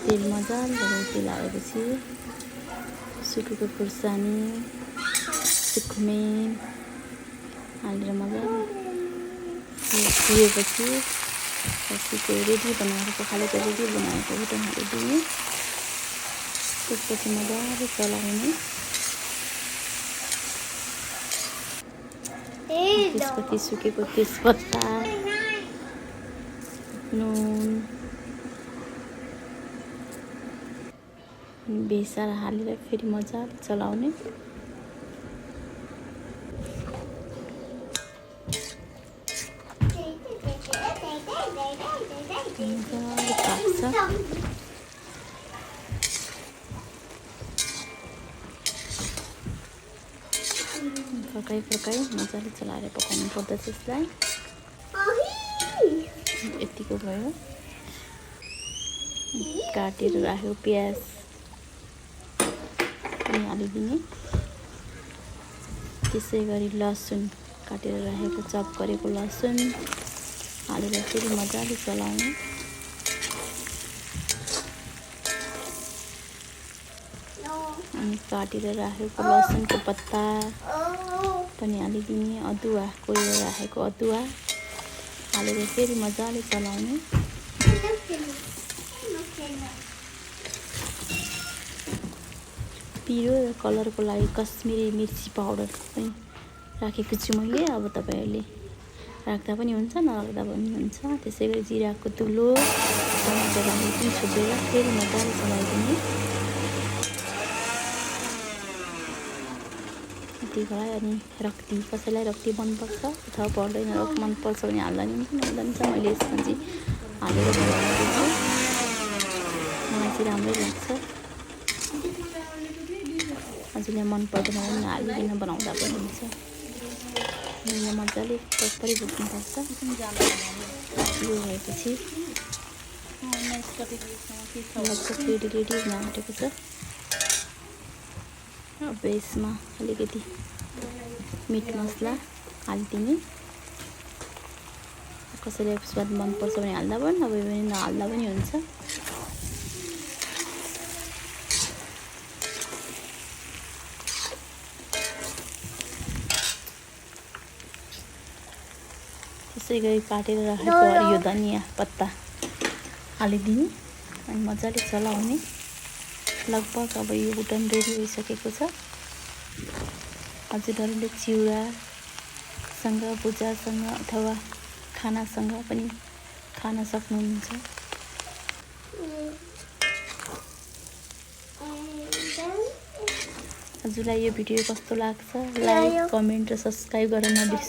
तेल मजाले रोटी लगाएपछि सुकेको खुर्सानी सुकुमेन हालेर मजाले धुएपछि खसीको रेडी बनाएर पखालेको रेडी बनाएको उटन हालिदिने। त्यसपछि मजाले चलाउने। त्यसपछि सुकेको तेजपत्ता नुन बेसार हालेर फेरि मजाले चलाउने। मजाले पाक्छ। फर्काइ मजाले चलाएर पकाउनु पर्दछ यसलाई। यतिको भयो। काटेर राखेको प्याज पनि हालिदिने। त्यसै गरी लसुन काटेर राखेको चप गरेको लसुन हालेर फेरि मजाले चलाउने। अनि काटेर राखेको लसुनको पत्ता पनि हालिदिने। अदुवा कोरेर राखेको अदुवा हालेर फेरि मजाले चलाउने। पिरो र कलरको लागि कश्मिरी मिर्ची पाउडर पनि राखेको छु मैले। अब तपाईहरुले राख्दा पनि हुन्छ नराख्दा पनि हुन्छ। त्यसै गरी जिराको धुलो टमाटर हालेर छोपेर फेरि मजाले चलाइदिने। यति भयो। अनि रक्ती कसैलाई रक्ती मनपर्छ अथवा पर्दैन मनपर्छ भने हाल्दा नि हुन्छ नहाल्दा नि हुन्छ। मैले यसमा चाहिँ हालेर बनाएको छु। मलाई चाहिँ राम्रै लाग्छ। हजुरलाई मन पर्दैन भने हालिकन बनाउँदा पनि हुन्छ। मैले मजाले प्रपरी भुट्नुपर्छ। यो भएपछि लगभग रेडी हुन आँटेको छ। अब यसमा अलिकति मिट मसला हालिदिने। कसैलाई स्वाद मनपर्छ भने हाल्दा पनि नभए भने नहाल्दा पनि हुन्छ। त्यसै गरी काटेर राखेको हरियो धनिया पत्ता हालिदिने अनि मजाले चलाउने। लगभग अब यो उटन रेडी भइसकेको छ। हजुरहरूले चिउरासँग भुजासँग अथवा खानासँग पनि खान सक्नुहुन्छ। हजुरलाई यो भिडियो कस्तो लाग्छ लाइक कमेन्ट र सब्स्क्राइब गर्न नबिर्सनु।